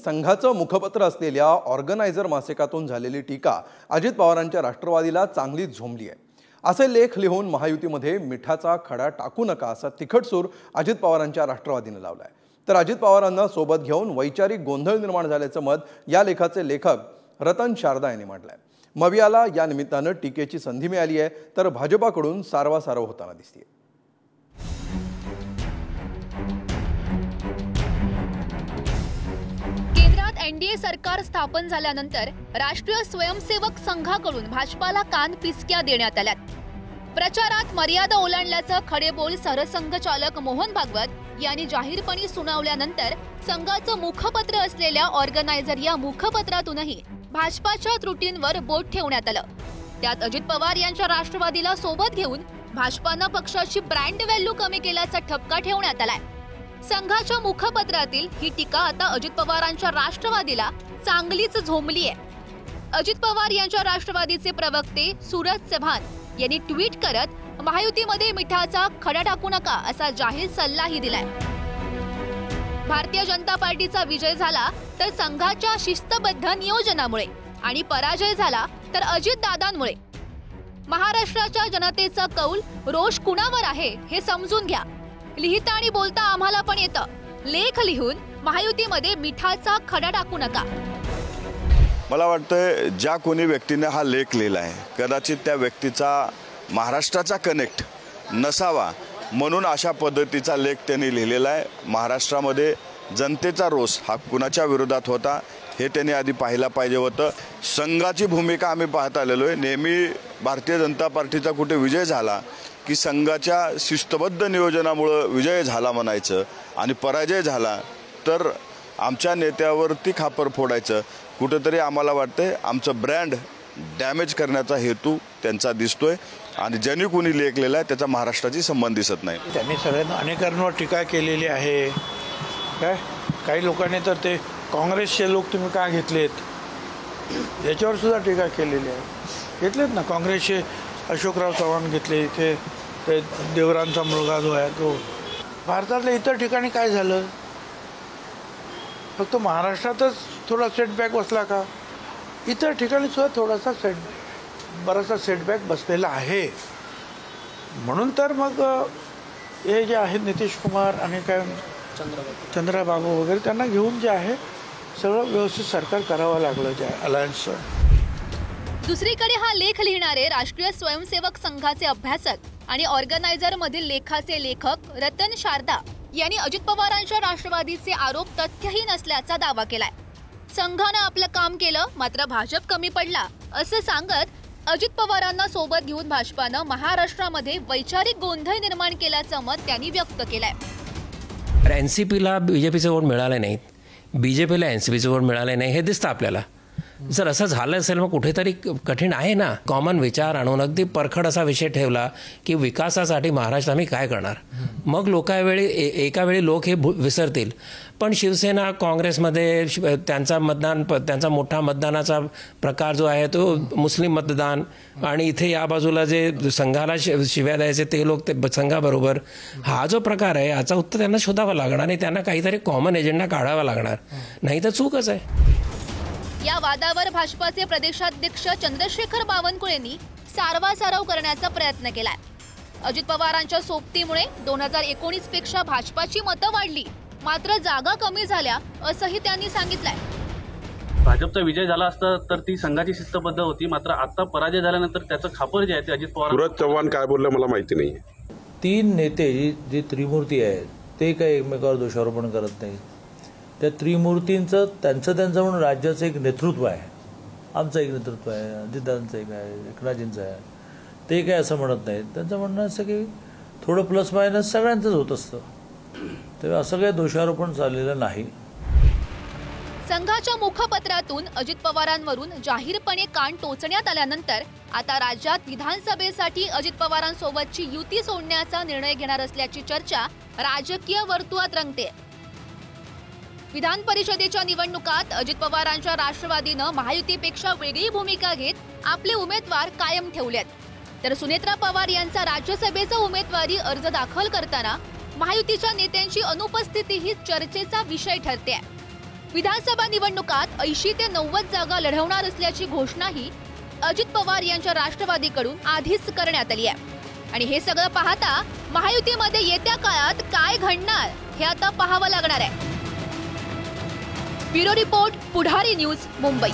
संघाचं मुखपत्र असलेल्या ऑर्गनायझर मासिकातून झालेली टीका अजित पवारांच्या राष्ट्रवादीला चांगलीच झोंबली आहे। असे लेख लिहून महायुतीमध्ये मिठाचा खडा टाकू नका असा तिखट सूर अजित पवारांच्या राष्ट्रवादीने लावलाय। तर अजित पवारांना सोबत घेऊन वैचारिक गोंधळ निर्माण झाल्याचं मत या लेखाचे लेखक रतन शारदा यांनी मांडलंय। मवियाला या निमित्तानं टीकेची संधी मिळाली आहे, तर भाजपाकडून सारवासारव होताना दिसते। एनडीए सरकार स्थापन झाल्यानंतर राष्ट्रीय स्वयंसेवक संघाकडून भाजपाला कान पिसक्या देण्यात आल्यात। प्रचारात मर्यादा ओलांडल्याचं खडेबोल सरसंघचालक मोहन भागवत यांनी जाहीरपणे सुनावल्यानंतर संघाचं मुखपत्र असलेल्या ऑर्गनायझर या मुखपत्रातूनही भाजपाच्या त्रुटींवर बोट ठेवण्यात आलं। त्यात अजित पवार यांच्या राष्ट्रवादीला सोबत घेऊन भाजपानं पक्षाची ब्रँड व्हॅल्यू कमी केल्याचा ठपका ठेवण्यात आलाय। संघाच्या मुखपत्रातील ही टीका आता अजित पवारांच्या राष्ट्रवादीला चांगलीच झोंबली आहे। अजित पवार यांच्या राष्ट्रवादीचे प्रवक्ते सूरज चव्हाण यांनी ट्विट करत महायुतीमध्ये मिठाचा खडा टाकू नका असा जाहीर सल्लाही दिलाय। भारतीय जनता पार्टीचा विजय झाला तर संघाच्या शिस्तबद्ध नियोजनामुळे आणि पराजय झाला तर अजितदादांमुळे। महाराष्ट्राच्या जनतेचा कौल रोष कुणावर आहे हे समजून घ्या। लिहिता आणि बोलता आम्हाला पण येतं। लेख लिहून महायुतीमध्ये मिठाचा खडा टाकू नका। मला वाटतं ज्या कोणी व्यक्तीने हा लेख लिहिला आहे कदाचित त्या व्यक्तीचा महाराष्ट्राचा कनेक्ट नसावा, म्हणून अशा पद्धतीचा लेख त्यांनी लिहिलेला आहे। महाराष्ट्रामध्ये जनतेचा रोष हा कुणाच्या विरोधात होता हे त्यांनी आधी पाहायला पाहिजे होतं। संघाची भूमिका आम्ही पाहत आलेलो आहे। नेहमी भारतीय जनता पार्टीचा कुठे विजय झाला की संघाच्या शिस्तबद्ध नियोजनामुळे विजय झाला म्हणायचं आणि पराजय झाला तर आमच्या नेत्यावरती खापर फोडायचं। कुठेतरी आम्हाला वाटतंय आमचं ब्रँड डॅमेज करण्याचा हेतू त्यांचा दिसतोय आणि ज्यांनी कोणी लेख लिहिला आहे त्याचा महाराष्ट्राशी संबंध दिसत नाही। त्यांनी सगळ्यांना अनेकांवर टीका केलेली आहे। काही लोकांनी तर ते काँग्रेसचे लोक तुम्ही का घेतलेत याच्यावर सुद्धा टीका केलेली आहे। घेतलेत ना काँग्रेसचे अशोकराव चव्हाण घेतले, इथे ते देवरांचा मुलगा जो आहे तो। भारतातल्या इतर ठिकाणी काय झालं? फक्त महाराष्ट्रातच थोडा सेटबॅक बसला का? इतर ठिकाणी सुद्धा बराचसा सेटबॅक बसलेला आहे। म्हणून तर मग हे जे आहेत नितीश कुमार आणि काय चंद्राबाबू वगैरे त्यांना घेऊन जे आहे सगळं व्यवस्थित सरकार करावं लागलं जे अलायन्सचं। दुसरीकडे हा लेख लिहिणारे राष्ट्रीय स्वयंसेवक संघाचे अभ्यासक आणि ऑर्गनायझर मधील लेखाचे लेखक रतन शारदा यांनी अजित पवारांच्या राष्ट्रवादीचे आरोप तथ्यहीन असल्याचा दावा केलाय। संघानं आपलं काम केलं मात्र भाजप कमी पडला असं सांगत अजित पवारांना सोबत घेऊन भाजपानं महाराष्ट्रामध्ये वैचारिक गोंधळ निर्माण केल्याचं मत त्यांनी व्यक्त केलंय। एनसीपीला बीजेपीचे वोट मिळाले नाहीत, बीजेपीला एनसीपीचे वोट मिळाले नाही हे दिसतं आपल्याला। जर असं झालं असेल मग कुठेतरी कठीण आहे ना। कॉमन विचार आणून अगदी परखड असा विषय ठेवला की विकासासाठी महाराष्ट्र आम्ही काय करणार, मग एका वेळी लोक हे विसरतील। पण शिवसेना काँग्रेसमध्ये त्यांचा मोठा मतदानाचा प्रकार जो आहे तो मुस्लिम मतदान आणि इथे या बाजूला जे संघाला शिव्या द्यायचे ते लोक ते संघाबरोबर, हा जो प्रकार आहे याचा उत्तर त्यांना शोधावं लागणार आणि त्यांना काहीतरी कॉमन एजेंडा काढावा लागणार, नाही तर चूकच आहे। या वादावर भाजपाचे प्रदेशाध्यक्ष चंद्रशेखर बावनकुळेंनी सारवासारव करण्याचा प्रयत्न केलाय। अजित पवारांच्या सोबतीमुळे 2019 पेक्षा भाजपाची मतं वाढली मात्र जागा कमी झाल्या असंही त्यांनी सांगितलंय। भाजपचा विजय झाला असता तर ती संघाची शिस्तबद्ध होती, मात्र आता पराजय झाल्यानंतर त्याचं खापर जे आहे ते अजित पवार। सूरज चव्हाण काय बोलले मला माहिती नाही। तीन नेते जी त्रिमूर्ती आहेत ते काही एकमेकावर दोषारोपण करत नाहीत। त्या त्रिमूर्तींचं त्यांचं म्हणून राज्याचं एक नेतृत्व आहे, आमचं एक नेतृत्व आहे, अजितदादांचं एक आहे, एकनाथजींचं आहे, ते काय असं म्हणत नाहीत। त्यांचं म्हणणं असं की थोडं प्लस मायनस सगळ्यांचंच होत असतं, तेव्हा असं काही दोषारोपण झालेलं नाही। संघाच्या मुखपत्रातून अजित पवारांवरून जाहीरपणे कान टोचण्यात आल्यानंतर आता राज्यात विधानसभेसाठी अजित पवारांसोबतची युती सोडण्याचा निर्णय घेणार असल्याची चर्चा राजकीय वर्तुळात रंगते। विधान परिषदेच्या निवडणुकात अजित पवारांच्या राष्ट्रवादीनं महायुतीपेक्षा वेगळी भूमिका घेत आपले उमेदवार कायम ठेवलेत, तर सुनेत्रा पवार यांचा राज्यसभेचा उमेदवारी अर्ज दाखल करताना महायुतीच्या नेत्यांची अनुपस्थिती ही चर्चेचा विषय ठरते। विधानसभा निवडणुकात 80 ते 90 जागा लढवणार असल्याची घोषणाही अजित पवार यांच्या राष्ट्रवादीकडून आधीच करण्यात आली आहे. आणि हे सगळं पाहता महायुतीमध्ये येत्या काळात काय घडणार हे आता पाहावं लागणार आहे. ब्युरो रिपोर्ट, पुढारी न्यूज, मुंबई.